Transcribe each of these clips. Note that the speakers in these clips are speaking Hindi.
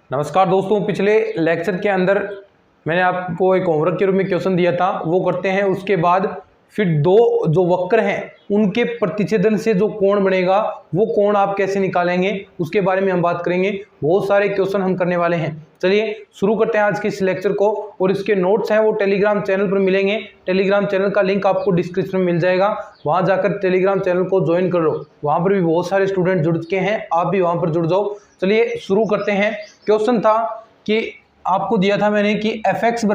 नमस्कार दोस्तों, पिछले लेक्चर के अंदर मैंने आपको एक होमवर्क के रूप में क्वेश्चन दिया था, वो करते हैं। उसके बाद फिर दो जो वक्र हैं उनके प्रतिच्छेदन से जो कोण बनेगा वो कोण आप कैसे निकालेंगे उसके बारे में हम बात करेंगे। बहुत सारे क्वेश्चन हम करने वाले हैं। चलिए शुरू करते हैं आज के इस लेक्चर को। और इसके नोट्स हैं वो टेलीग्राम चैनल पर मिलेंगे। टेलीग्राम चैनल का लिंक आपको डिस्क्रिप्शन में मिल जाएगा, वहां जाकर टेलीग्राम चैनल को ज्वाइन कर लो। वहां पर भी बहुत सारे स्टूडेंट जुड़ चुके हैं, आप भी वहां पर जुड़ जाओ। चलिए शुरू करते हैं। क्वेश्चन था कि आपको दिया था मैंने कि एफ एक्स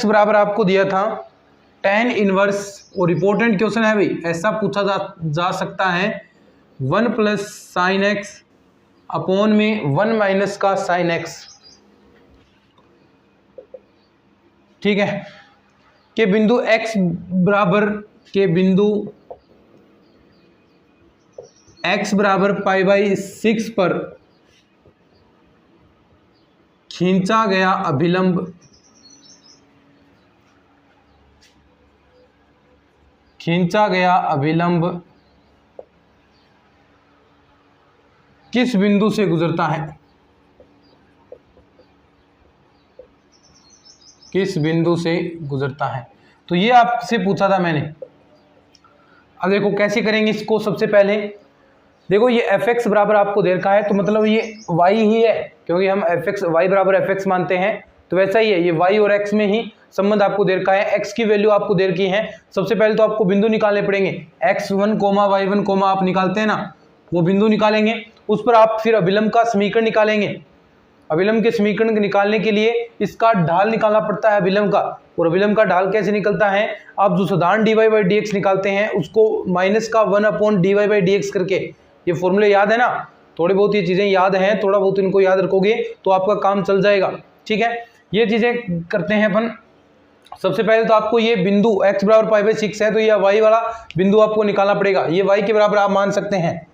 बराबर आपको दिया था tan इनवर्स, और इंपॉर्टेंट क्वेश्चन है भाई, ऐसा पूछा जा सकता है 1 प्लस साइन एक्स अपॉन में 1 माइनस का साइन एक्स, ठीक है, के बिंदु x बराबर π/6 पर खींचा गया अभिलंब किस बिंदु से गुजरता है? किस बिंदु से गुजरता है? तो ये आपसे पूछा था मैंने। अब देखो कैसे करेंगे इसको। सबसे पहले देखो ये एफ एक्स बराबर आपको दे रखा है, तो मतलब ये y ही है, क्योंकि हम y बराबर एफ एक्स मानते हैं, तो वैसा ही है। ये y और x में ही संबंध आपको दे रखा है। x की वैल्यू आपको दे रखी है। सबसे पहले तो आपको बिंदु निकालने पड़ेंगे। x1, y1, आप निकालते हैं ना, वो बिंदु निकालेंगे। उस पर आप फिर अभिलंब का समीकरण निकालेंगे। अभिलंब के समीकरण निकालने के लिए इसका ढाल निकालना पड़ता है अभिलंब का। और अभिलंब का ढाल कैसे निकलता है? आप जो साधारण dy/dx निकालते हैं उसको माइनस का 1/dy/dx करके, ये फॉर्मूले याद है ना, थोड़ी बहुत ये चीजें याद हैं, थोड़ा बहुत इनको याद रखोगे तो आपका काम चल जाएगा। ठीक है, ये चीजें करते हैं अपन। सबसे पहले तो आपको ये बिंदु x बराबर π/6 है, तो ये y वाला बिंदु आपको निकालना पड़ेगा। ये y के बराबर आप मान सकते हैं,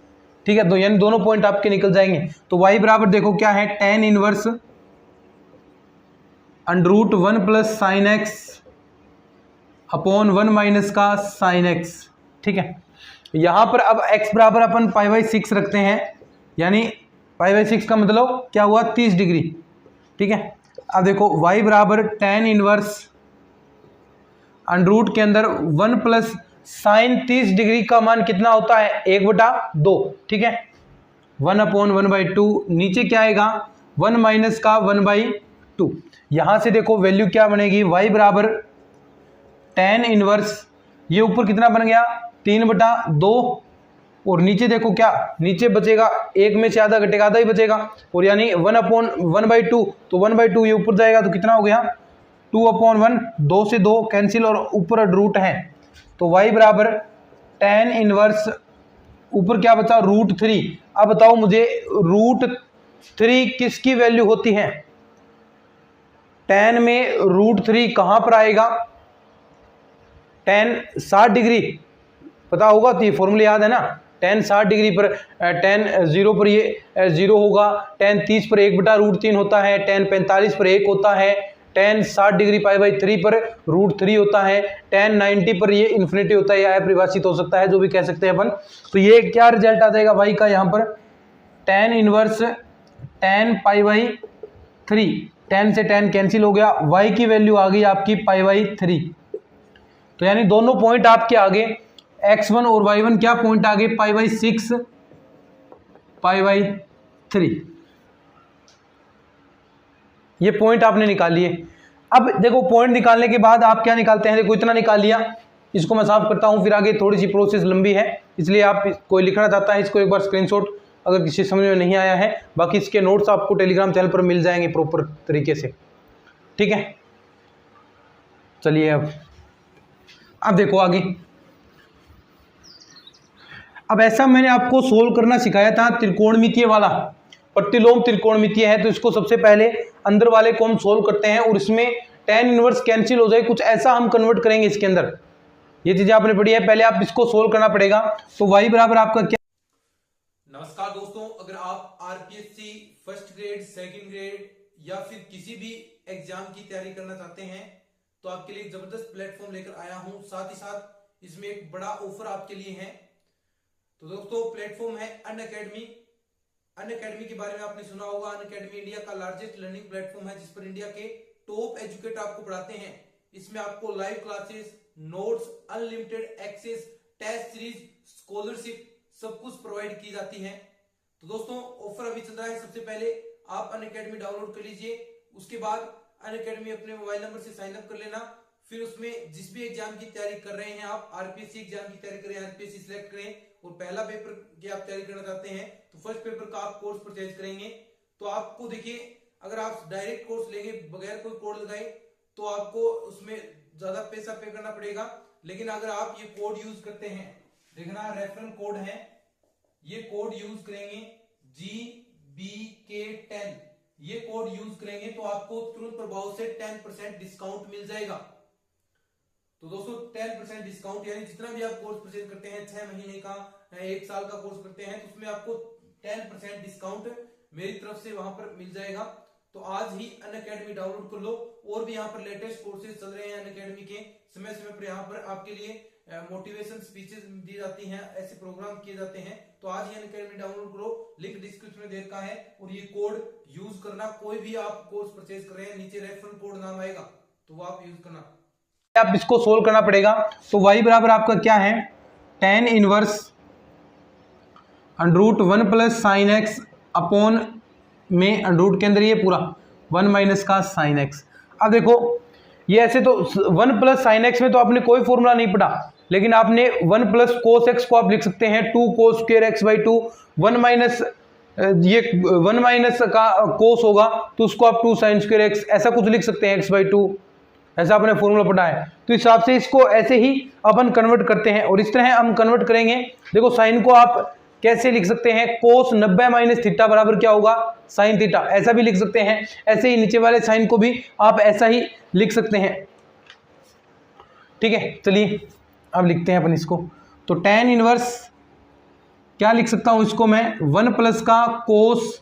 ठीक है, तो यानी दोनों पॉइंट आपके निकल जाएंगे। तो y बराबर देखो क्या है, tan inverse √1 plus sine x upon 1 minus का साइन एक्स, ठीक है। यहां पर अब x बराबर अपन π/6 रखते हैं, यानी π/6 का मतलब क्या हुआ, 30 डिग्री, ठीक है। अब देखो y बराबर tan इनवर्स √ के अंदर 1 प्लस साइन 30 डिग्री का मान कितना होता है, 1/2, ठीक है, 1/1/2। नीचे क्या आएगा, 1 माइनस का 1/2। यहां से देखो वैल्यू क्या बनेगी, y बराबर tan इनवर्स, ये ऊपर कितना बन गया, 3/2, और नीचे देखो क्या, नीचे बचेगा, एक में से आधा घटेगा, आधा ही बचेगा, और यानी 1/1/2, तो 1/2 ये ऊपर जाएगा तो कितना हो गया, 2/1, 2 से 2 कैंसिल, और ऊपर √ है, तो y बराबर tan इनवर्स, ऊपर क्या बचा, √3। अब बताओ मुझे √3 किसकी वैल्यू होती है? tan में √3 कहां पर आएगा, tan 60 डिग्री, पता होगा, तो ये फॉर्मूला याद है ना, tan 60 डिग्री पर, tan 0 पर ये 0 होगा, tan 30 पर 1/√3 होता है, tan 45 पर 1 होता है, tan 60 डिग्री π/3 पर √3 होता है, tan 90 पर ये इन्फिनिटी होता है, या अपरिभाषित हो सकता है, जो भी कह सकते हैं अपन। तो ये क्या रिजल्ट आ जाएगा भाई का, यहाँ पर tan इनवर्स tan π/3, tan से tan कैंसिल हो गया, y की वैल्यू आ गई आपकी π/3। तो यानी दोनों पॉइंट आपके आगे, x1 और y1 क्या पॉइंट आगे, π/6 π/3, ये पॉइंट आपने निकाल लिए। अब देखो पॉइंट निकालने के बाद आप क्या निकालते हैं, देखो इतना निकाल लिया, इसको मैं साफ करता हूं, फिर आगे थोड़ी सी प्रोसेस लंबी है, इसलिए आप कोई लिखना चाहता है इसको एक बार स्क्रीनशॉट, अगर किसी समझ में नहीं आया है, बाकी इसके नोट्स आपको टेलीग्राम चैनल पर मिल जाएंगे प्रॉपर तरीके से, ठीक है। चलिए अब देखो आगे। अब ऐसा मैंने आपको सोल्व करना सिखाया था त्रिकोणमितीय वाला, प्रतिलोम त्रिकोणमितीय है, तो इसको सबसे पहले अंदर वाले को हम सोल्व करते हैं, और इसमें tan इनवर्स कैंसिल हो जाए, कुछ ऐसा हम कन्वर्ट करेंगे इसके अंदर। ये चीजें आपने पढ़ी है, पहले आप इसको सोल्व करना पड़ेगा। तो y बराबर आपका क्या। नमस्कार दोस्तों, अगर आप RPSC first grade, second grade या फिर किसी भी एग्जाम की तैयारी करना चाहते हैं तो आपके लिए जबरदस्त प्लेटफॉर्म लेकर आया हूं। साथ ही साथ इसमें एक बड़ा ऑफर आपके लिए है। तो दोस्तों प्लेटफॉर्म है अनअकैडमी। अनअकैडमी के बारे में आपने सुना होगा। अनअकैडमी इंडिया का लार्जेस्ट लर्निंग प्लेटफॉर्म है जिस पर इंडिया के टॉप एजुकेटर आपको पढ़ाते हैं। इसमें आपको live classes, notes, unlimited access, test series, scholarship सब कुछ प्रोवाइड की जाती है। तो दोस्तों ऑफर अभी चल रहा है। सबसे पहले आप अनअकैडमी डाउनलोड कर लीजिए, उसके बाद अनअकैडमी अपने मोबाइल नंबर से साइन अप कर लेना। फिर उसमें जिस भी एग्जाम की तैयारी कर रहे हैं, आप आरपीएससी एग्जाम की तैयारी करें, आरपीएससी सिलेक्ट करें और पहला पेपर की आप तैयारी करना चाहते हैं तो फर्स्ट पेपर का आप कोर्स परचेज करेंगे। तो आपको देखिए, अगर आप डायरेक्ट कोर्स लेंगे बगैर कोई कोड लगाए तो आपको उसमें ज्यादा पैसा पे करना पड़ेगा। लेकिन अगर आप ये कोड यूज करते हैं, देखना रेफरल कोड है, ये कोड यूज करेंगे GBK10, ये कोड यूज करेंगे तो आपको तुरंत प्रभाव से 10% डिस्काउंट मिल जाएगा। तो दोस्तों 10% डिस्काउंट, यानी जितना भी आप कोर्स परचेज करते हैं, 6 महीने का, 1 साल का कोर्स करते हैं, तो उसमें आपको 10% डिस्काउंट मेरी तरफ से वहां पर मिल जाएगा। तो आज ही अनअकैडमी डाउनलोड कर लो। और भी यहाँ पर लेटेस्ट कोर्सेज चल रहे हैं अनअकैडमी के, समय समय पर यहाँ पर आपके लिए मोटिवेशन स्पीचेस दी जाती हैं, ऐसे प्रोग्राम किए जाते हैं। तो आज ही अनअकैडमी डाउनलोड करो, लिंक डिस्क्रिप्शन में दे रखा है और ये कोड यूज करना। कोई भी आप कोर्स परचेज कर रहे हैं, नीचे रेफरल कोड नाम आएगा तो वो आप यूज करना। आप इसको सोल्व करना पड़ेगा। तो y बराबर आपका क्या है, tan inverse √1 plus sine x upon में √ के अंदर ये पूरा 1 माइनस का साइन एक्स। अब देखो ये ऐसे तो 1 प्लस साइन एक्स में तो आपने कोई फॉर्मूला नहीं पढ़ा, लेकिन आपने 1 प्लस कोस एक्स को आप लिख सकते हैं 2 cos square x by 2, 1 minus ये 1 माइनस का कोस होगा तो उसको आप 2 साइन स्क्वायर एक्स ऐसा कुछ लिख सकते हैं, एक्स बाई 2, ऐसा आपने फॉर्मूला पढ़ा है। तो इस हिसाब से इसको ऐसे ही अपन कन्वर्ट करते हैं और इस तरह हम कन्वर्ट करेंगे। देखो साइन को आप कैसे लिख सकते हैं, कोस 90 माइनस थीटा बराबर क्या होगा, साइन थीटा, ऐसा भी लिख सकते हैं। ऐसे ही नीचे वाले साइन को भी आप ऐसा ही लिख सकते हैं। ठीक है, चलिए अब लिखते हैं अपन इसको। तो tan इनवर्स क्या लिख सकता हूं इसको मैं, 1 प्लस का कोस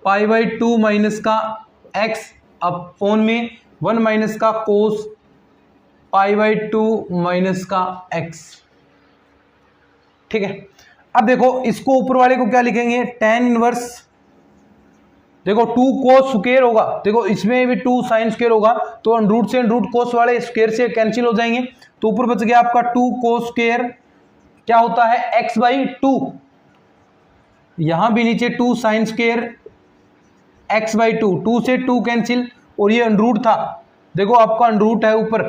π/2 माइनस का एक्स अपॉन में 1 माइनस का कोस π/2 माइनस का एक्स। ठीक है, अब देखो इसको ऊपर वाले को क्या लिखेंगे, tan इनवर्स, देखो 2 कोस स्क्वायर होगा, देखो इसमें भी 2 साइन स्क्वायर होगा तो √ से √ कोस वाले स्क्वायर से कैंसिल हो जाएंगे। तो ऊपर बच गया आपका 2 कोस स्क्वायर क्या होता है x/2, यहां भी नीचे 2 साइन स्क्वायर x/2, 2 से 2 कैंसिल और ये √ था, देखो आपका √ है ऊपर,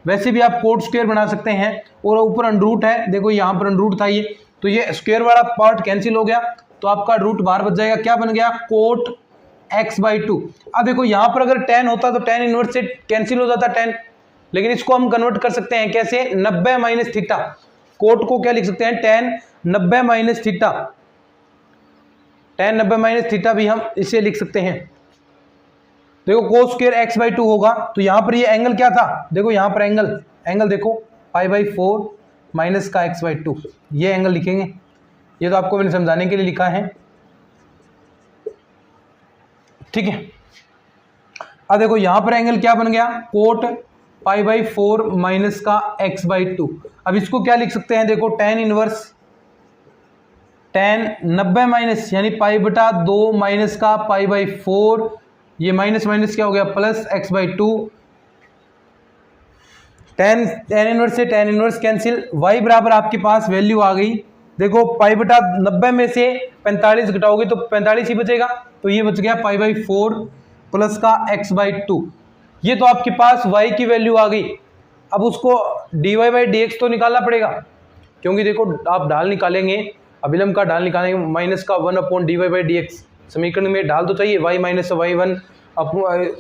वैसे भी आप कोट स्क्वायर बना सकते हैं और ऊपर √ है, देखो यहाँ पर √ था ये, तो ये स्क्वायर वाला पार्ट कैंसिल हो गया तो आपका √ बाहर बच जाएगा, क्या बन गया, कोट x/2। अब देखो यहाँ पर अगर tan होता तो tan इनवर्स से कैंसिल हो जाता tan, लेकिन इसको हम कन्वर्ट कर सकते हैं कैसे, 90 माइनस थीटा, कोट को क्या लिख सकते हैं, tan 90 minus theta, tan 90 minus theta भी हम इसे लिख सकते हैं। देखो कोस स्क्वायर x/2 होगा तो यहाँ पर ये एंगल क्या था, देखो यहाँ पर एंगल देखो π/4 माइनस का x/2, ये एंगल लिखेंगे, ये तो आपको मैंने समझाने के लिए लिखा है। ठीक है, अब देखो यहाँ पर एंगल क्या बन गया, कोट π/4 माइनस का x/2। अब इसको क्या लिख सकते हैं, देखो tan इनवर्स tan 90 माइनस यानी π/2 माइनस का π/4, ये माइनस माइनस क्या हो गया प्लस x/2, tan इनवर्स से tan इनवर्स कैंसिल, y बराबर आपके पास वैल्यू आ गई, देखो π/90 में से 45 घटाओगे तो 45 ही बचेगा, तो ये बच गया π/4 प्लस का x/2। ये तो आपके पास y की वैल्यू आ गई। अब उसको dy/dx तो निकालना पड़ेगा, क्योंकि देखो आप ढाल निकालेंगे, अभिलंब का ढाल निकालेंगे, माइनस का 1/dy/dx, समीकरण में ढाल तो चाहिए, y माइनस y1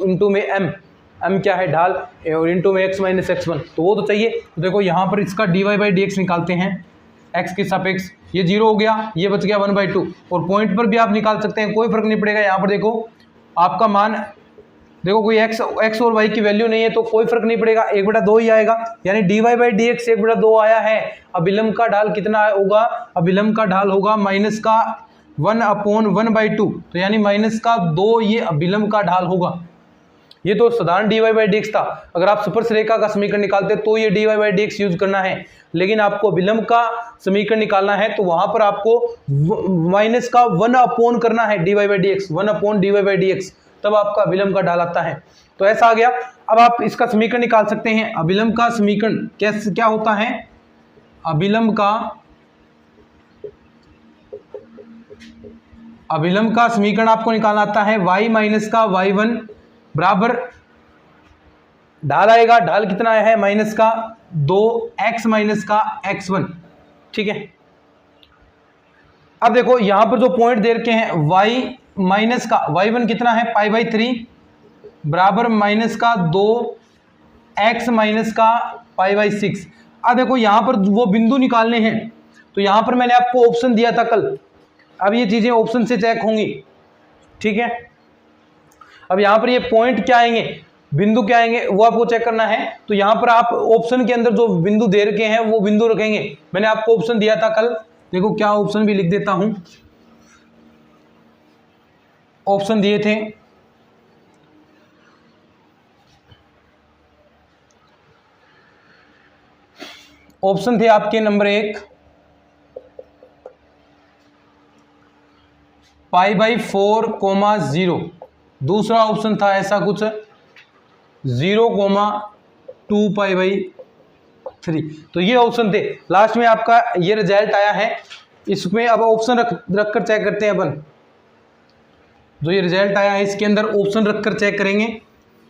इंटू में m क्या है ढाल, और इंटू में x माइनस x1, तो वो तो चाहिए। तो देखो यहाँ पर इसका dy/dx निकालते हैं x के सापेक्ष, ये 0 हो गया, ये बच गया 1/2, और पॉइंट पर भी आप निकाल सकते हैं, कोई फर्क नहीं पड़ेगा। यहाँ पर देखो आपका मान, देखो कोई x और y की वैल्यू नहीं है तो कोई फर्क नहीं पड़ेगा, 1/2 ही आएगा, यानी dy/dx 1/2 आया है। अभिलंब का ढाल कितना होगा, अभिलंब का ढाल होगा माइनस का 1/1/2, तो यानी माइनस का 2 ये अभिलंब का ढाल होगा। ये तो साधारण dy/dx था, अगर आप स्पर्श रेखा का समीकरण निकालते तो ये dy/dx यूज करना है। लेकिन आपको विलंब का समीकरण निकालना है तो वहां पर आपको माइनस का 1 अपॉन करना है dy by D x, 1 upon dy by D x, तब आपका विलंब का ढाल आता है। तो ऐसा आ गया। अब आप इसका समीकरण निकाल सकते हैं। अभिलंब का समीकरण कैसे क्या होता है? अभिलंब का समीकरण आपको निकालना आता है y माइनस का y1 बराबर ढाल आएगा, ढाल कितना है माइनस का 2x माइनस का x1, ठीक है। अब देखो यहां पर जो पॉइंट दे रखे हैं y माइनस का y1 कितना है पाई बाई 3 बराबर माइनस का 2x माइनस का पाई बाई 6। अब देखो यहां पर वो बिंदु निकालने हैं, तो यहां पर मैंने आपको ऑप्शन दिया था कल, अब ये चीजें ऑप्शन से चेक होंगी, ठीक है। अब यहां पर ये पॉइंट क्या आएंगे, बिंदु क्या आएंगे, वो आपको चेक करना है। तो यहां पर आप ऑप्शन के अंदर जो बिंदु दे रखे हैं वो बिंदु रखेंगे। मैंने आपको ऑप्शन दिया था कल, देखो क्या ऑप्शन भी लिख देता हूं। ऑप्शन दिए थे ऑप्शन थे आपके नंबर 1 पाई बाई 4 कोमा 0, दूसरा ऑप्शन था ऐसा कुछ 0 कोमा 2 पाई बाई 3। तो ये ऑप्शन थे। लास्ट में आपका ये रिजल्ट आया है, इसमें अब ऑप्शन रखकर चेक करते हैं अपन। जो ये रिजल्ट आया है इसके अंदर ऑप्शन रखकर चेक करेंगे।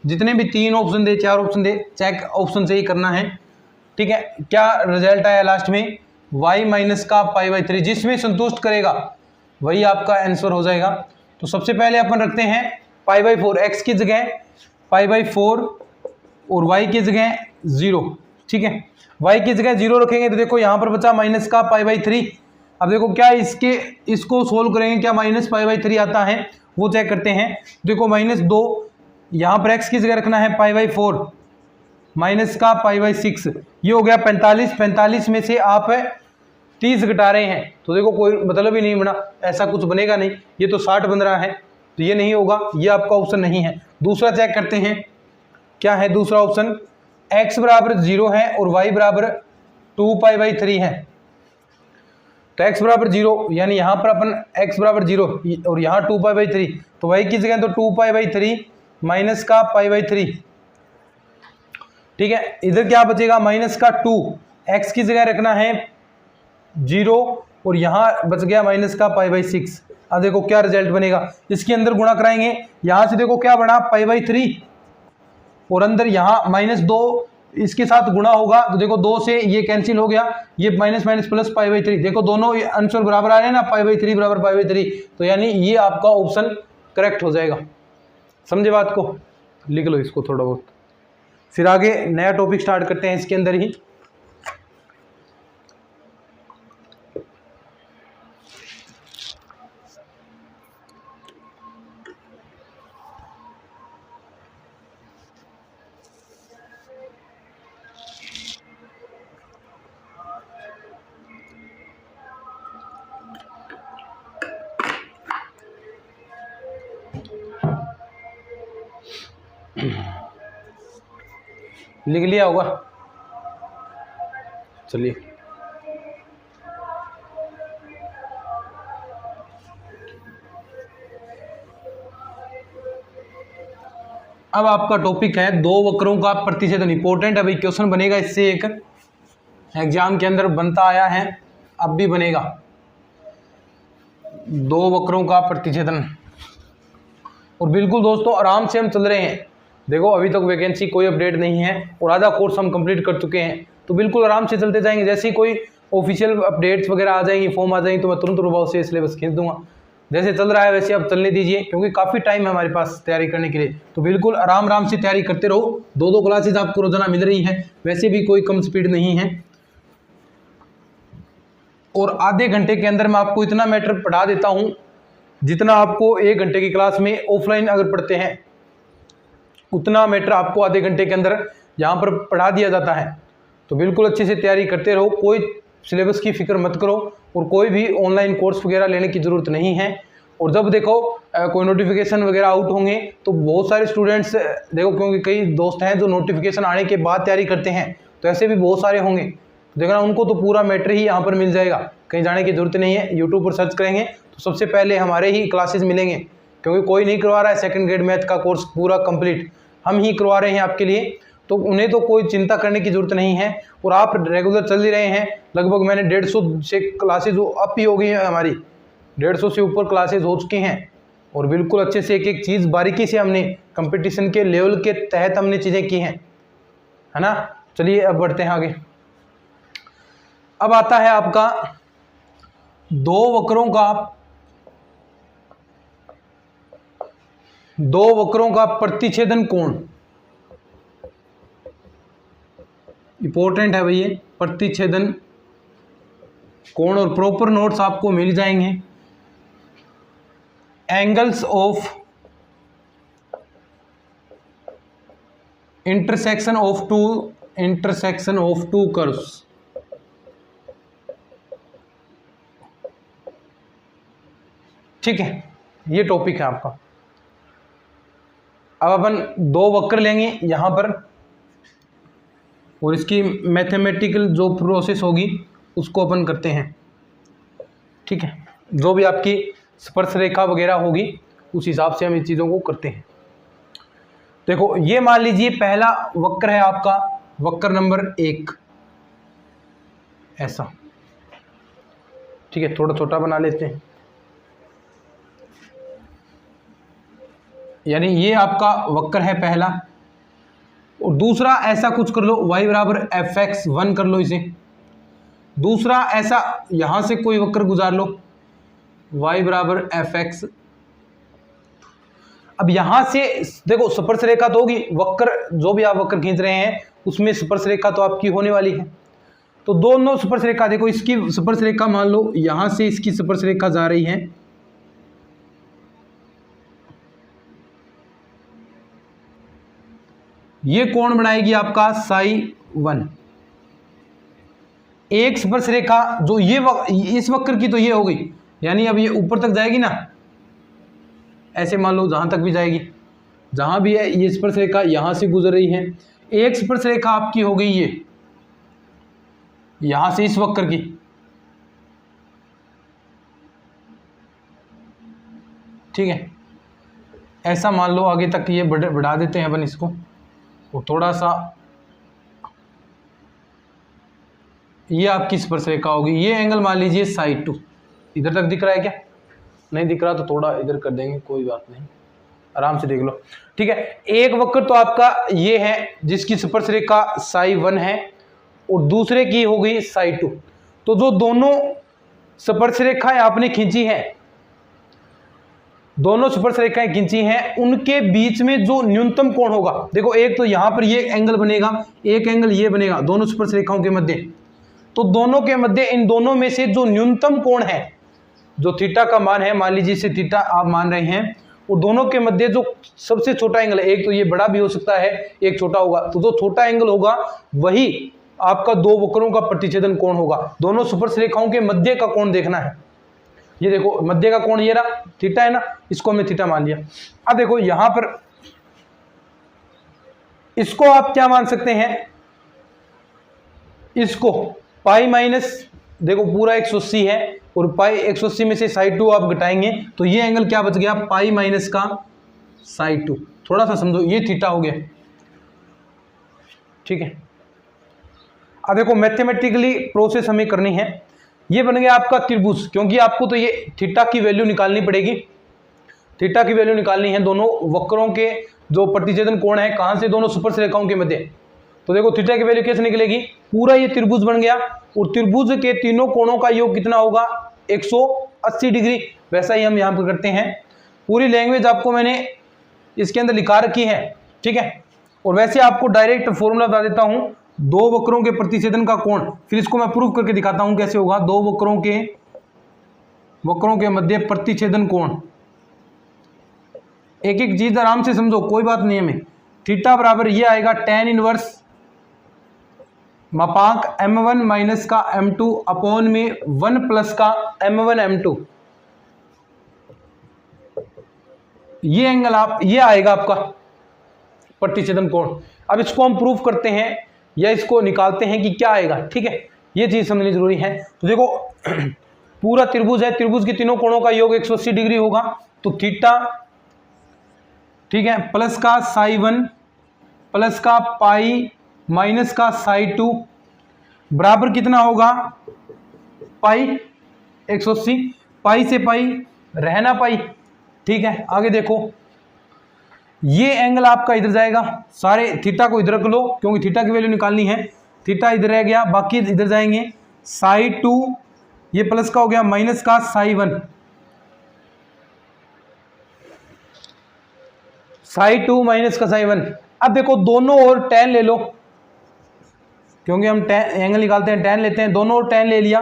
जितने भी 3 ऑप्शन दे 4 ऑप्शन दे, चेक ऑप्शन से ही करना है, ठीक है। क्या रिजल्ट आया लास्ट में, y माइनस का पाई बाई 3, जिसमें संतुष्ट करेगा वही आपका आंसर हो जाएगा। तो सबसे पहले अपन रखते हैं पाई बाई 4, x की जगह पाई बाई 4 और y की जगह 0, ठीक है। y की जगह 0 रखेंगे तो देखो यहाँ पर बचा माइनस का पाई बाई 3। अब देखो क्या इसको सोल्व करेंगे, क्या माइनस पाई बाई 3 आता है वो चेक करते हैं। देखो माइनस 2, यहाँ पर x की जगह रखना है पाई बाई 4 माइनस का पाई बाई 6, ये हो गया 45। 45 में से आप 30 घटा रहे हैं तो देखो कोई मतलब ही नहीं बना, ऐसा कुछ बनेगा नहीं, ये तो 60 बन रहा है, तो ये नहीं होगा, ये आपका ऑप्शन नहीं है। दूसरा चेक करते हैं, क्या है दूसरा ऑप्शन, x बराबर 0 है और y बराबर 2 पाई बाई 3 है। तो x बराबर 0 यानी यहाँ पर अपन x बराबर 0 और यहाँ 2 पाई बाई 3, तो y की जगह तो 2 पाई बाई 3 माइनस का पाई बाई 3, ठीक है। इधर क्या बचेगा माइनस का 2, x की जगह रखना है 0 और यहाँ बच गया माइनस का पाई बाई 6। अब देखो क्या रिजल्ट बनेगा, इसके अंदर गुणा कराएंगे, यहाँ से देखो क्या बना पाई बाई 3 और अंदर यहाँ माइनस 2 इसके साथ गुणा होगा, तो देखो 2 से ये कैंसिल हो गया, ये minus minus plus pi by 3, देखो दोनों आंसर बराबर आ रहे हैं ना, पाई बाई 3 बराबर पाई बाई 3, तो यानी ये आपका ऑप्शन करेक्ट हो जाएगा। समझे बात को, लिख लो इसको थोड़ा बहुत, फिर आगे नया टॉपिक स्टार्ट करते हैं इसके अंदर ही। लिख लिया होगा, चलिए। अब आपका टॉपिक है 2 वक्रों का प्रतिच्छेदन। इंपॉर्टेंट अभी क्वेश्चन बनेगा इससे, एक एग्जाम के अंदर बनता आया है, अब भी बनेगा। 2 वक्रों का प्रतिच्छेदन, और बिल्कुल दोस्तों आराम से हम चल रहे हैं। देखो अभी तक वैकेंसी कोई अपडेट नहीं है और आधा कोर्स हम कंप्लीट कर चुके हैं, तो बिल्कुल आराम से चलते जाएंगे। जैसे ही कोई ऑफिशियल अपडेट्स वगैरह आ जाएंगी, फॉर्म आ जाएंगी, तो मैं तुरंत प्रभाव से सिलेबस खींच दूंगा। जैसे चल रहा है वैसे आप चलने दीजिए, क्योंकि काफ़ी टाइम है हमारे पास तैयारी करने के लिए, तो बिल्कुल आराम आराम से तैयारी करते रहो। 2-2 क्लासेज आपको रोजाना मिल रही है, वैसे भी कोई कम स्पीड नहीं है। और आधे घंटे के अंदर मैं आपको इतना मैटर पढ़ा देता हूँ जितना आपको 1 घंटे की क्लास में ऑफलाइन अगर पढ़ते हैं उतना मैटर आपको आधे घंटे के अंदर यहाँ पर पढ़ा दिया जाता है। तो बिल्कुल अच्छे से तैयारी करते रहो, कोई सिलेबस की फिक्र मत करो और कोई भी ऑनलाइन कोर्स वगैरह लेने की ज़रूरत नहीं है। और जब देखो कोई नोटिफिकेशन वगैरह आउट होंगे तो बहुत सारे स्टूडेंट्स देखो, क्योंकि कई दोस्त हैं जो नोटिफिकेशन आने के बाद तैयारी करते हैं, तो ऐसे भी बहुत सारे होंगे। देखना उनको तो पूरा मैटर ही यहाँ पर मिल जाएगा, कहीं जाने की जरूरत नहीं है। यूट्यूब पर सर्च करेंगे तो सबसे पहले हमारे ही क्लासेस मिलेंगे, क्योंकि कोई नहीं करवा रहा है सेकंड ग्रेड मैथ का कोर्स पूरा कंप्लीट, हम ही करवा रहे हैं आपके लिए। तो उन्हें तो कोई चिंता करने की जरूरत नहीं है। और आप रेगुलर चल ही रहे हैं, लगभग मैंने 150 से क्लासेज अप ही हो गई है हमारी, 150 से ऊपर क्लासेज हो चुकी हैं। और बिल्कुल अच्छे से एक एक चीज़ बारीकी से हमने कंपटीशन के लेवल के तहत हमने चीज़ें की हैं, है ना। चलिए अब बढ़ते हैं आगे। अब आता है आपका दो वक्रों का प्रतिच्छेदन कोण। इंपॉर्टेंट है भैया प्रतिच्छेदन कोण, और प्रॉपर नोट्स आपको मिल जाएंगे। Angles of intersection of to curves. ठीक है, ये टॉपिक है आपका। अब अपन दो वक्र लेंगे यहां पर, और इसकी मैथमेटिकल जो प्रोसेस होगी उसको अपन करते हैं। ठीक है, जो भी आपकी स्पर्श रेखा वगैरह होगी उस हिसाब से हम इन चीज़ों को करते हैं। देखो ये मान लीजिए पहला वक्र है आपका, वक्र नंबर 1 ऐसा। ठीक है, थोड़ा छोटा बना लेते हैं, यानी ये आपका वक्र है पहला। और दूसरा ऐसा कुछ कर लो, y बराबर fx1 कर लो इसे। दूसरा ऐसा यहां से कोई वक्र गुजार लो, y बराबर fx। अब यहां से देखो स्पर्श रेखा तो होगी, वक्र जो भी आप वक्र खींच रहे हैं उसमें स्पर्श रेखा तो आपकी होने वाली है। तो दोनों स्पर्श रेखा, देखो इसकी स्पर्श रेखा मान लो यहां से इसकी स्पर्श रेखा जा रही है, ये कोण बनाएगी आपका साई1। एक स्पर्श रेखा जो ये इस वक्र की तो ये हो गई, यानी अब ये ऊपर तक जाएगी ना, ऐसे मान लो जहां तक भी जाएगी, जहां भी है ये स्पर्श रेखा यहां से गुजर रही है। एक स्पर्श रेखा आपकी हो गई ये यहां से इस वक्र की, ठीक है। ऐसा मान लो आगे तक ये बढ़ा देते हैं अपन इसको, और थोड़ा सा ये आपकी स्पर्श रेखा होगी। ये एंगल मान लीजिए साई2। इधर तक दिख रहा है क्या? नहीं दिख रहा तो थोड़ा इधर कर देंगे, कोई बात नहीं, आराम से देख लो। ठीक है, एक वक्र तो आपका ये है जिसकी स्पर्श रेखा साई1 है, और दूसरे की हो गई साई2। तो जो दोनों स्पर्श रेखाएं आपने खींची है, दोनों स्पर्श रेखाएं खींची हैं, उनके बीच में जो न्यूनतम कोण होगा, देखो एक तो यहां पर ये एंगल बनेगा, एक एंगल ये बनेगा दोनों स्पर्श रेखाओं के मध्य। तो दोनों के मध्य इन दोनों में से जो न्यूनतम कोण है, जो थीटा का मान है, मान लीजिए इसे थीटा आप मान रहे हैं, और दोनों के मध्य जो सबसे छोटा एंगल है, एक तो ये बड़ा भी हो सकता है, एक छोटा होगा, तो जो छोटा एंगल होगा वही आपका दो वक्रों का प्रतिच्छेदन कोण होगा। दोनों स्पर्श रेखाओं के मध्य का कोण देखना है। ये देखो मध्य का कोण ये रहा, थीटा है ना, इसको हमने थीटा मान लिया। अब देखो यहां पर इसको आप क्या मान सकते हैं, इसको पाई माइनस, देखो पूरा 180 है, और पाई 180 में से साई2 आप घटाएंगे तो ये एंगल क्या बच गया, पाई माइनस का साई2। थोड़ा सा समझो, ये थीटा हो गया। ठीक है, अब देखो मैथमेटिकली प्रोसेस हमें करनी है। ये बन गया आपका त्रिभुज, क्योंकि आपको तो ये थीटा की वैल्यू निकालनी पड़ेगी, थीटा की वैल्यू निकालनी है दोनों वक्रों के जो प्रतिच्छेदन कोण है, कहां से, दोनों स्पर्श रेखाओं के मध्य। तो देखो थीटा की वैल्यू कैसे निकलेगी, पूरा ये त्रिभुज बन गया, और त्रिभुज के तीनों कोणों का योग कितना होगा, 180 डिग्री। वैसा ही हम यहाँ पर करते हैं, पूरी लैंग्वेज आपको मैंने इसके अंदर लिखा रखी है। ठीक है, और वैसे आपको डायरेक्ट फॉर्मूला बता देता हूं, दो वक्रों के प्रतिच्छेदन का कोण, फिर इसको मैं प्रूफ करके दिखाता हूं कैसे होगा। दो वक्रों के मध्य प्रतिच्छेदन कोण, एक एक चीज आराम से समझो, कोई बात नहीं है। में थीटा बराबर ये आएगा tan इनवर्स मापांक m1 माइनस का m2 अपॉन में 1 प्लस का m1 m2। ये एंगल ये आएगा आपका प्रतिच्छेदन कोण। अब इसको हम प्रूफ करते हैं या इसको निकालते हैं कि क्या आएगा। ठीक है, ये चीज़ समझनी जरूरी है। तो देखो पूरा त्रिभुज है, त्रिभुज के तीनों कोणों का योग 180 डिग्री होगा, तो थीटा, ठीक है, प्लस का साई 1 प्लस का पाई माइनस का साई 2 बराबर कितना होगा, पाई 180, पाई से पाई रहना पाई, ठीक है। आगे देखो ये एंगल आपका इधर जाएगा, सारे थीटा को इधर रख लो क्योंकि थीटा की वैल्यू निकालनी है, थीटा इधर रह गया, बाकी इधर जाएंगे, साई 2 ये प्लस का हो गया माइनस का साई 1, साई 2 माइनस का साई 1। अब देखो दोनों ओर tan ले लो क्योंकि हम एंगल निकालते हैं, tan लेते हैं, दोनों ओर tan ले लिया,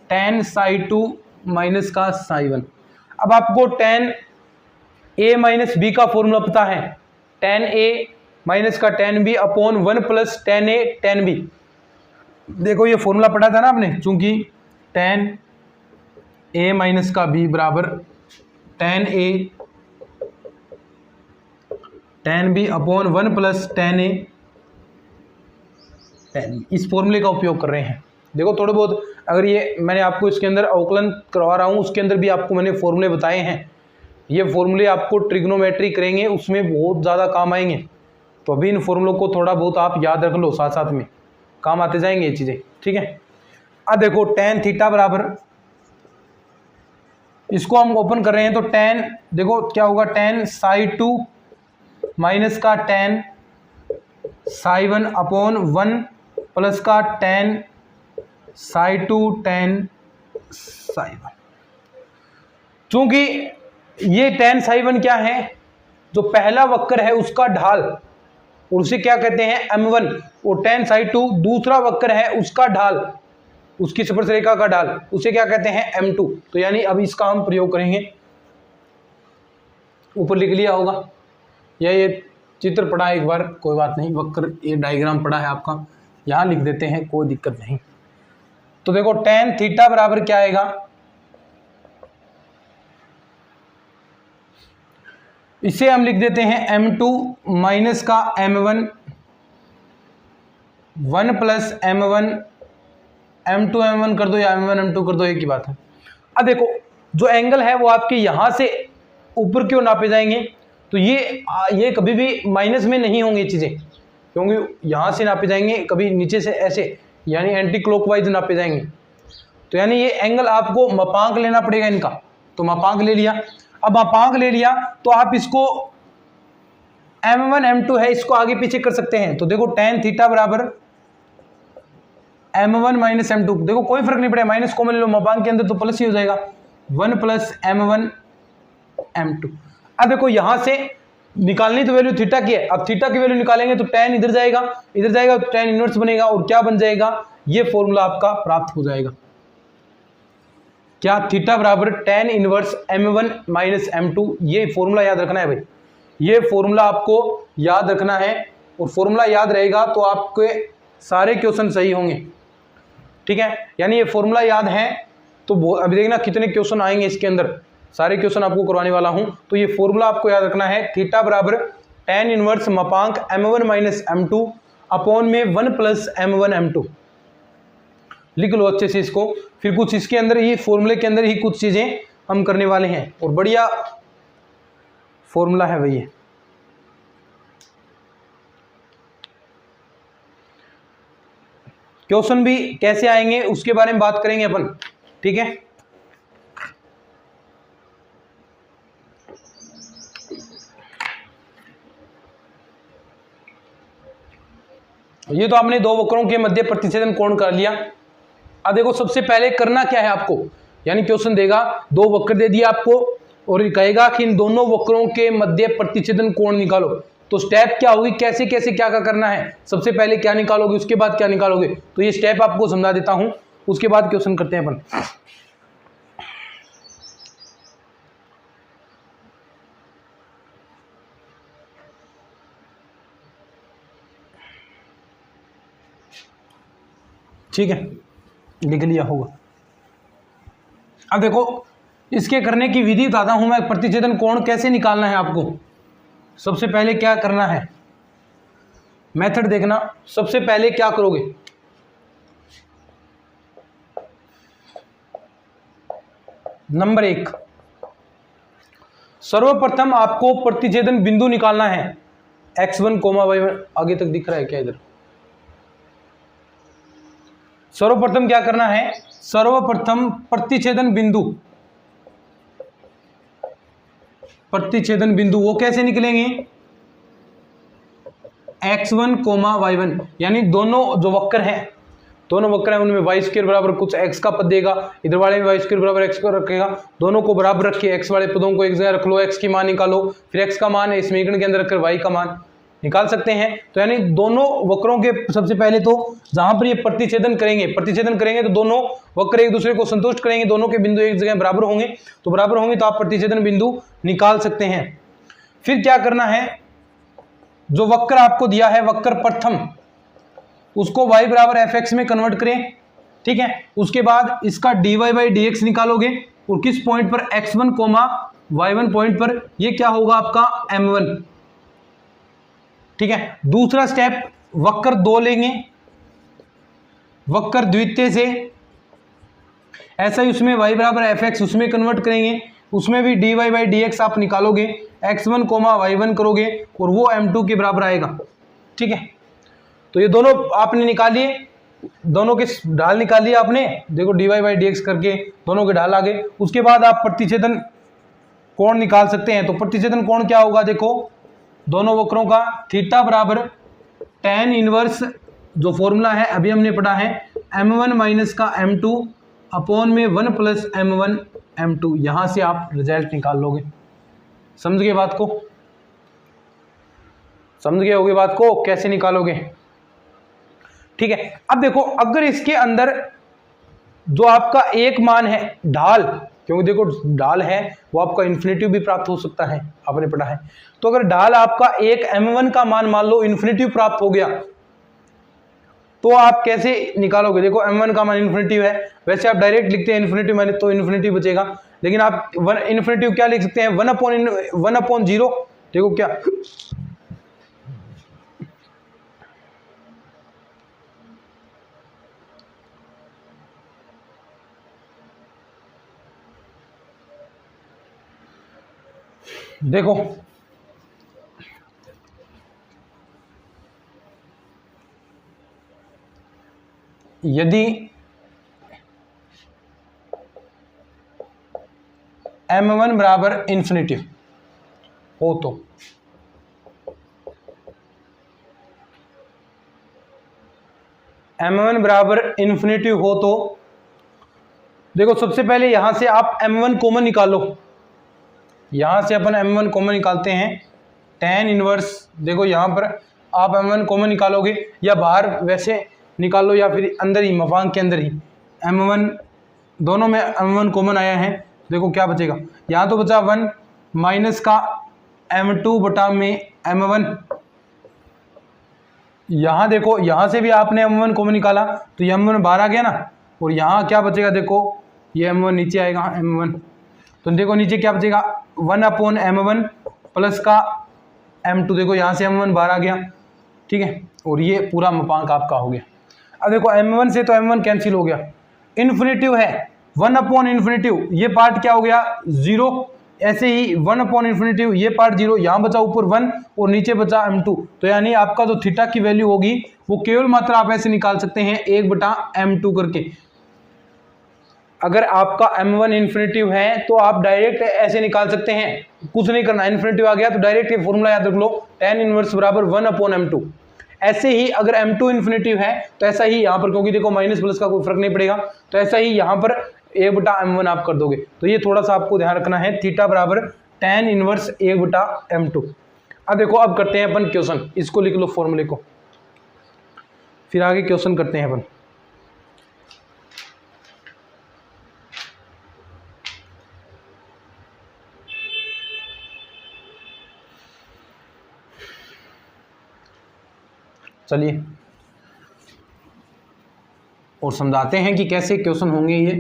tan साई 2 माइनस का साई 1। अब आपको tan a माइनस b का फॉर्मूला पता है, tan a माइनस का tan b upon 1 plus tan a tan b। देखो ये फॉर्मूला पढ़ा था ना आपने, चूंकि tan a माइनस का b बराबर tan a tan b upon 1 plus tan a tan b, इस फॉर्मूले का उपयोग कर रहे हैं। देखो थोड़े बहुत अगर ये मैंने आपको इसके अंदर अवकलन करवा रहा हूँ, उसके अंदर भी आपको मैंने फॉर्मूले बताए हैं, ये फॉर्मूले आपको ट्रिग्नोमेट्री करेंगे उसमें बहुत ज़्यादा काम आएंगे, तो अभी इन फॉर्मूलों को थोड़ा बहुत आप याद रख लो, साथ साथ में काम आते जाएंगे ये चीज़ें, ठीक है। अब देखो tan थीटा बराबर, इसको हम ओपन कर रहे हैं तो tan देखो क्या होगा, tan साई 2 माइनस का tan साई 1 अपॉन 1 प्लस का tan साई 2 tan साई 1। चूंकि ये tan साई 1 क्या है, जो पहला वक्र है उसका ढाल, और उसे क्या कहते हैं m1, और tan साई 2 दूसरा वक्र है उसका ढाल, उसकी स्पर्श रेखा का ढाल, उसे क्या कहते हैं m2। तो यानी अब इसका हम प्रयोग करेंगे, ऊपर लिख लिया होगा या ये चित्र पढ़ा है एक बार, कोई बात नहीं, वक्र ये डायग्राम पढ़ा है आपका, यहाँ लिख देते हैं, कोई दिक्कत नहीं। तो देखो tan थीटा बराबर क्या आएगा, इसे हम लिख देते हैं m2 माइनस का m1 1 plus m1 m2 m1 कर दो या m1 m2 कर दो, एक ही बात है। अब देखो जो एंगल है वो आपके यहाँ से ऊपर क्यों नापे जाएंगे, तो ये कभी भी माइनस में नहीं होंगी चीज़ें, क्योंकि यहाँ से नापे जाएंगे, कभी नीचे से ऐसे यानी एंटी क्लॉकवाइज नापे जाएंगे, तो यानी ये एंगल आपको मापांक लेना पड़ेगा इनका, तो मापांक ले लिया। अब मापांक ले लिया तो आप इसको m1 m2 है इसको आगे पीछे कर सकते हैं, तो देखो tan थीटा बराबर m1 माइनस m2, देखो कोई फर्क नहीं पड़ेगा, माइनस कॉमन ले लो, मापांक के अंदर तो प्लस ही हो जाएगा, 1 प्लस m1 m2। अब देखो यहां से निकालनी तो वैल्यू थीटा की है, अब थीटा की वैल्यू निकालेंगे तो tan इधर जाएगा, इधर जाएगा तो tan इनवर्स बनेगा, और क्या बन जाएगा, ये फॉर्मूला आपका प्राप्त हो जाएगा, क्या, थीटा बराबर tan inverse m1 minus m2। ये फॉर्मूला याद रखना है भाई, ये फॉर्मूला आपको याद रखना है, और फॉर्मूला याद रहेगा तो आपके सारे क्वेश्चन सही होंगे, ठीक है। यानी ये फॉर्मूला याद है तो अभी देखना कितने क्वेश्चन आएंगे इसके अंदर, सारे क्वेश्चन आपको करवाने वाला हूं, तो ये फॉर्मूला आपको याद रखना है, थीटा बराबर tan इनवर्स मापांक m1 माइनस m2 अपॉन में 1 प्लस m1 m2। लिख लो अच्छे से इसको, फिर कुछ इसके अंदर ही फॉर्मूले के अंदर ही कुछ चीजें हम करने वाले हैं, और बढ़िया फॉर्मूला है भाई ये। क्वेश्चन भी कैसे आएंगे उसके बारे में बात करेंगे अपन, ठीक है। ये तो आपने दो वक्रों के मध्य प्रतिच्छेदन कोण कर लिया। अब देखो सबसे पहले करना क्या है आपको, यानी क्वेश्चन देगा, दो वक्र दे दिया आपको और कहेगा कि इन दोनों वक्रों के मध्य प्रतिच्छेदन कोण निकालो, तो स्टेप क्या होगी, कैसे कैसे क्या क्या करना है, सबसे पहले क्या निकालोगे उसके बाद क्या निकालोगे, तो ये स्टेप आपको समझा देता हूं, उसके बाद क्वेश्चन करते हैं अपन। ठीक है, लिख लिया होगा। अब देखो इसके करने की विधि बताता हूं मैं, प्रतिच्छेदन कोण कैसे निकालना है आपको। सबसे पहले क्या करना है, मेथड देखना। सबसे पहले क्या करोगे, नंबर 1, सर्वप्रथम आपको प्रतिच्छेदन बिंदु निकालना है x1, y1। आगे तक दिख रहा है क्या इधर? सर्वप्रथम क्या करना है? सर्वप्रथम प्रतिच्छेदन बिंदु, प्रतिच्छेदन बिंदु वो कैसे निकलेंगे? x1, y1, यानी दोनों जो वक्र हैं, दोनों वक्र हैं उनमें y स्क्वायर बराबर कुछ x का पद देगा, इधर वाले में y स्क्वायर बराबर x को रखेगा, दोनों को बराबर रखिए, x वाले पदों को एक जगह रख लो, x की मान निकालो, फिर x का मान इस समीकरण के अंदर रखकर y का मान निकाल सकते हैं। तो यानी दोनों वक्रों के सबसे पहले तो जहां पर ये प्रतिच्छेदन करेंगे तो दोनों वक्र एक दूसरे को संतुष्ट करेंगे, दोनों के बिंदु एक जगह बराबर होंगे, तो आप प्रतिच्छेदन बिंदु निकाल सकते हैं। फिर क्या करना है? जो वक्र आपको दिया है, वक्र प्रथम, उसको y बराबर fx में कन्वर्ट करें, ठीक है। उसके बाद इसका dy बाई dx निकालोगे, और किस पॉइंट पर? x1, y1 पॉइंट पर। ये क्या होगा आपका? m1, ठीक है। दूसरा स्टेप, वक्र 2 लेंगे, वक्र द्वितीय से, ऐसा ही उसमें y बराबर fx उसमें कन्वर्ट करेंगे, उसमें भी dy बाई dx आप निकालोगे, x1, y1 करोगे, और वो m2 के बराबर आएगा, ठीक है। तो ये दोनों आपने निकालिए, दोनों के ढाल निकालिए आपने, देखो dy बाई dx करके दोनों के ढाल आ गए। उसके बाद आप प्रतिच्छेदन कोण निकाल सकते हैं। तो प्रतिच्छेदन कोण क्या होगा? देखो दोनों वक्रों का थीटा बराबर tan इनवर्स, जो फॉर्मूला है अभी हमने पढ़ा है, m1 माइनस का m2 अपॉन में 1 प्लस m1 m2। यहां से आप रिजल्ट निकाल लोगे। समझ गए बात को? समझ गए होगी बात को, कैसे निकालोगे, ठीक है। अब देखो, अगर इसके अंदर जो आपका एक मान है ढाल, क्योंकि देखो ढाल है वो आपका इन्फिनेटिव भी प्राप्त हो सकता है, आपने पढ़ा है। तो अगर ढाल आपका एक m1 का मान मान लो इन्फिनेटिव प्राप्त हो गया, तो आप कैसे निकालोगे? देखो m1 का मान इन्फिनेटिव है, वैसे आप डायरेक्ट लिखते हैं इन्फिनेटिव माने तो इन्फिनेटिव बचेगा, लेकिन आप इन्फिनेटिव क्या लिख सकते हैं? 1/0। देखो क्या, देखो यदि m1 बराबर इन्फिनेटिव हो तो m1 बराबर इन्फिनेटिव हो तो देखो सबसे पहले यहां से आप m1 कॉमन निकालो, यहां से अपन m1 कॉमन निकालते हैं, tan इनवर्स, देखो यहां पर आप m1 कॉमन निकालोगे, या बाहर वैसे निकालो या फिर अंदर ही मपांक के अंदर ही m1, दोनों में m1 कॉमन आया है। देखो क्या बचेगा, यहाँ तो बचा 1 माइनस का m2 बटा में m1। यहाँ देखो यहाँ से भी आपने m1 कॉमन निकाला तो ये m1 बाहर आ गया ना, और यहाँ क्या बचेगा? देखो ये m1 नीचे आएगा, m1, तो देखो नीचे क्या बचेगा? 1/m1 प्लस का m2। देखो यहाँ से m1 बाहर आ गया, ठीक है, और ये पूरा मपांक आपका हो गया। अब देखो m1 से तो m1 कैंसिल हो गया, इन्फिनेटिव है 1/इन्फिनेटिव, ये पार्ट क्या हो गया? 0। ऐसे ही 1/इन्फिनेटिव, ये पार्ट 0, यहाँ बचा ऊपर 1 और नीचे बचा m2। तो यानी आपका जो थीटा की वैल्यू होगी वो केवल मात्र आप ऐसे निकाल सकते हैं 1/m2 करके। अगर आपका m1 इन्फिनेटिव है तो आप डायरेक्ट ऐसे निकाल सकते हैं, कुछ नहीं करना, इन्फिनेटिव आ गया तो डायरेक्ट ये फॉर्मूला याद रख लो, tan इनवर्स बराबर 1/m2। ऐसे ही अगर m2 इन्फिनेटिव है तो ऐसा ही यहाँ पर, क्योंकि देखो माइनस प्लस का कोई फर्क नहीं पड़ेगा, तो ऐसा ही यहाँ पर 1/m1 आप कर दोगे। तो ये थोड़ा सा आपको ध्यान रखना है, थीटा बराबर tan इनवर्स 1/m2। अब देखो, अब करते हैं अपन क्वेश्चन, इसको लिख लो फॉर्मूले को, फिर आगे क्वेश्चन करते हैं अपन। चलिए और समझाते हैं कि कैसे क्वेश्चन होंगे ये।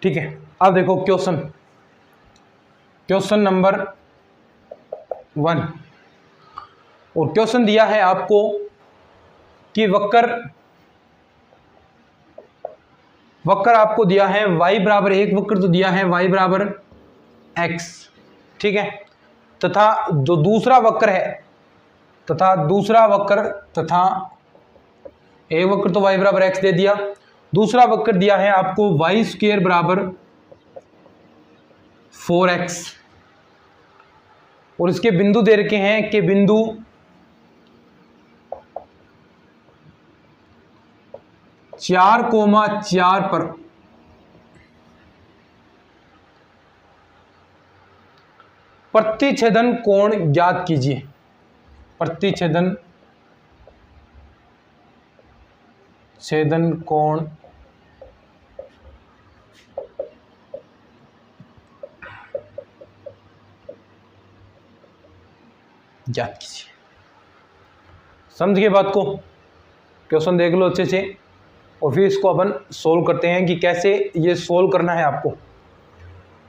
ठीक है, अब देखो क्वेश्चन नंबर 1, और क्वेश्चन दिया है आपको कि वक्र आपको दिया है y बराबर 1, वक्र तो दिया है y बराबर x, ठीक है, तथा जो दूसरा वक्र है तथा एक वक्र तो y बराबर x दे दिया, दूसरा वक्र दिया है आपको y स्क्वायर बराबर 4x, और इसके बिंदु दे रखे हैं कि बिंदु चार कोमा 4 पर प्रतिच्छेदन कोण ज्ञात कीजिए। प्रतिच्छेदन कोण ज्ञात कीजिए। समझ गए बात को? क्वेश्चन देख लो अच्छे से और फिर इसको अपन सोल्व करते हैं कि कैसे ये सोल्व करना है आपको।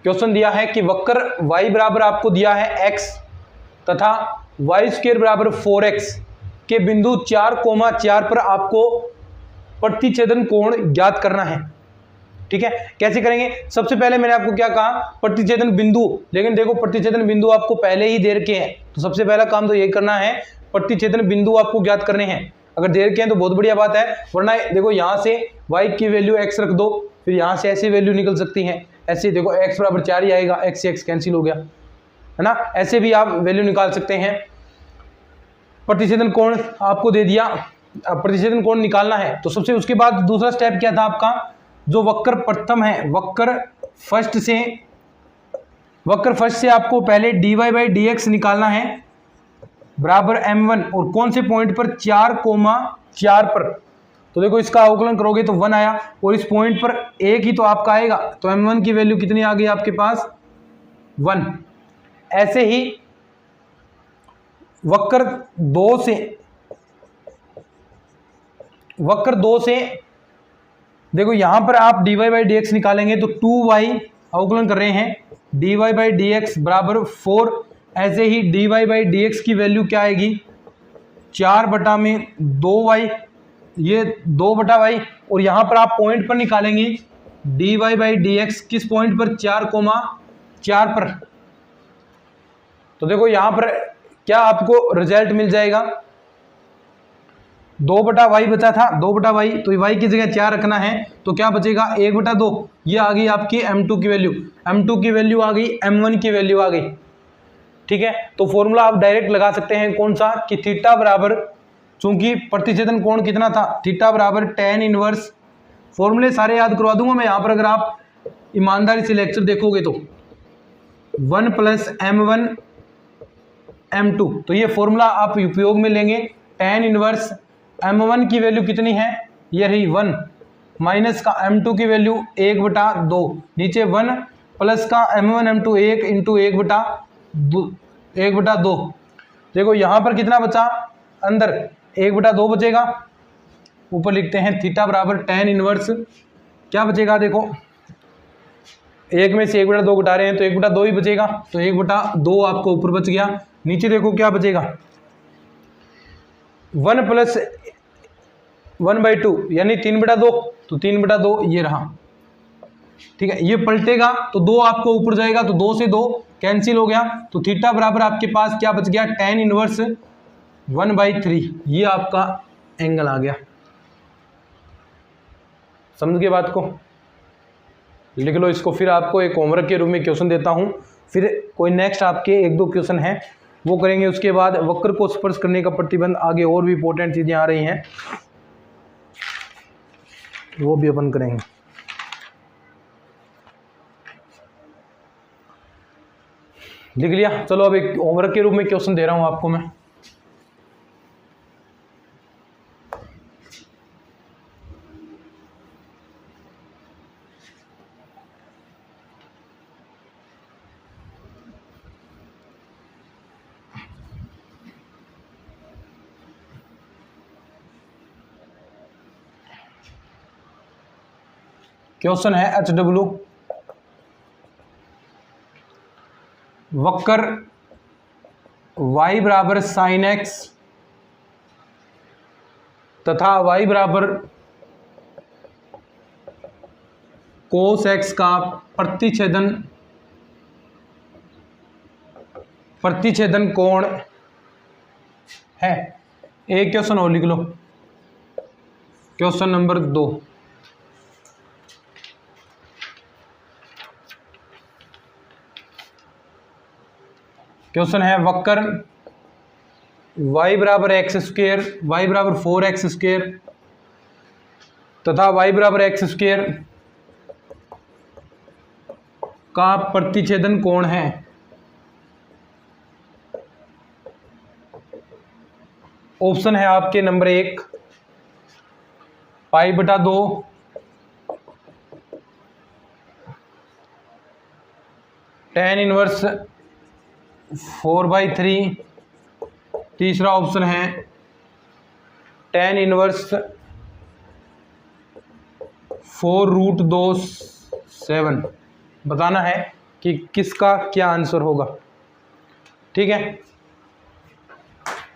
क्वेश्चन दिया है कि वक्र y बराबर आपको दिया है x तथा y स्क्वायर बराबर 4x के बिंदु 4,4 पर आपको प्रतिच्छेदन कोण ज्ञात करना है। ठीक है, कैसे करेंगे? सबसे पहले मैंने आपको क्या कहा, प्रतिच्छेदन बिंदु, लेकिन देखो प्रतिच्छेदन बिंदु आपको पहले ही दे रखे हैं, तो सबसे पहला काम तो यही करना है, प्रतिच्छेदन बिंदु आपको ज्ञात करने हैं। अगर दे रखे हैं तो बहुत बढ़िया बात है, वरना देखो यहाँ से y की वैल्यू x रख दो, फिर यहाँ से ऐसी वैल्यू निकल सकती है, ऐसे देखो x बराबर 4 ही आएगा, x से x कैंसिल हो गया, है ना, ऐसे भी आप वैल्यू निकाल सकते हैं। प्रतिच्छेदन कोण आपको दे दिया, प्रतिच्छेदन कोण निकालना है, तो सबसे उसके बाद दूसरा स्टेप क्या था आपका, जो वक्र प्रथम है, वक्र फर्स्ट से आपको पहले dy/dx निकालना है बराबर m1, और कौन से पॉइंट पर, 4,4 पर। तो देखो इसका अवकलन करोगे तो 1 आया, और इस पॉइंट पर एक ही तो आपका आएगा, तो m1 की वैल्यू कितनी आ गई आपके पास, 1। ऐसे ही वक्र 2 से देखो यहां पर आप dy/dx निकालेंगे तो 2y, अवकलन कर रहे हैं, dy/dx बराबर 4। ऐसे ही dy/dx की वैल्यू क्या आएगी, 4/2y, ये 2/y, और यहां पर आप पॉइंट पर निकालेंगे dy/dx किस पॉइंट पर, 4,4 पर। तो देखो यहां पर क्या आपको रिजल्ट मिल जाएगा, 2/y बचा था, 2/y, तो y की जगह 4 रखना है, तो क्या बचेगा, 1/2। ये आ गई आपकी m2 की वैल्यू, m2 की वैल्यू आ गई, m1 की वैल्यू आ गई। ठीक है, तो फॉर्मूला आप डायरेक्ट लगा सकते हैं, कौन सा, कि थीटा बराबर, चूंकि प्रतिच्छेदन कोण कितना था, थीटा बराबर tan इनवर्स, फॉर्मूले सारे याद करवा दूंगा मैं यहाँ पर, अगर आप ईमानदारी से लेक्चर देखोगे तो 1 + m1 m2, तो ये फॉर्मूला आप उपयोग में लेंगे। tan इनवर्स m1 की वैल्यू कितनी है, ये रही 1, माइनस का m2 की वैल्यू 1/2, नीचे 1 प्लस का m1 m2 1 इंटू 1/2। देखो यहाँ पर कितना बचा, अंदर 1/2 बचेगा, ऊपर लिखते हैं थीटा बराबर tan इनवर्स, क्या बचेगा, देखो एक में से 1/2 घटा रहे हैं तो 1/2 ही बचेगा, तो 1/2 आपको ऊपर बच गया, नीचे देखो क्या बचेगा, 1 + 1/2 यानी 3/2, तो 3/2 ये रहा। ठीक है, ये पलटेगा तो 2 आपको ऊपर जाएगा, तो 2 से 2 कैंसिल हो गया, तो थीटा बराबर आपके पास क्या बच गया, tan इनवर्स 1/3, ये आपका एंगल आ गया। समझ गए बात को? लिख लो इसको, फिर आपको एक होमवर्क के रूप में क्वेश्चन देता हूं, फिर कोई नेक्स्ट आपके 1-2 क्वेश्चन हैं वो करेंगे, उसके बाद वक्र को स्पर्श करने का प्रतिबंध, आगे और भी इंपॉर्टेंट चीजें आ रही हैं वो भी अपन करेंगे। लिख लिया? चलो अब एक होमवर्क के रूप में क्वेश्चन दे रहा हूं आपको मैं। क्वेश्चन है HW वक्र y बराबर साइन x तथा y बराबर कोस x का प्रतिच्छेदन कोण है। एक क्वेश्चन और लिख लो, क्वेश्चन नंबर 2। क्वेश्चन है वक्र y बराबर एक्स स्क्वेयर, y बराबर 4x स्क्वेयर तथा y बराबर एक्स स्क्वेयर का प्रतिच्छेदन कोण है। ऑप्शन है आपके नंबर 1 π/2, tan इनवर्स 4/3, तीसरा ऑप्शन है tan इनवर्स 4√2/7। बताना है कि किसका क्या आंसर होगा। ठीक है,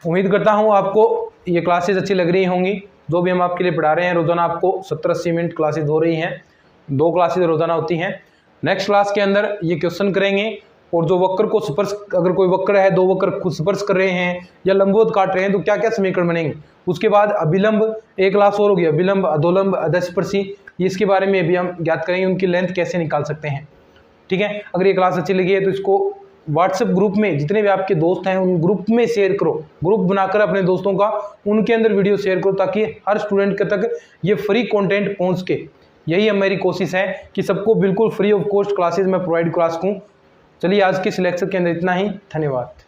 उम्मीद करता हूँ आपको ये क्लासेस अच्छी लग रही होंगी। जो भी हम आपके लिए पढ़ा रहे हैं, रोज़ाना आपको 70-80 मिनट क्लासेस हो रही हैं, 2 क्लासेस रोज़ाना होती हैं। नेक्स्ट क्लास के अंदर ये क्वेश्चन करेंगे, और जो वक्र को स्पर्श, अगर कोई वक्र है, 2 वक्र खुद स्पर्श कर रहे हैं या लंबवत काट रहे हैं, तो क्या क्या समीकरण बनेंगे। उसके बाद अभिलंब, एक क्लास और होगी, अभिलंब, अधोलंब, अधस्पर्शी, इसके बारे में भी हम ज्ञात करेंगे, उनकी लेंथ कैसे निकाल सकते हैं। ठीक है, अगर ये क्लास अच्छी लगी है तो इसको व्हाट्सएप ग्रुप में जितने भी आपके दोस्त हैं उन ग्रुप में शेयर करो, ग्रुप बनाकर अपने दोस्तों का, उनके अंदर वीडियो शेयर करो, ताकि हर स्टूडेंट के तक ये फ्री कंटेंट पहुंच के। यही मेरी कोशिश है कि सबको बिल्कुल फ्री ऑफ कॉस्ट क्लासेस मैं प्रोवाइड करा सकूं। चलिए, आज के इस लेक्चर के अंदर इतना ही। धन्यवाद।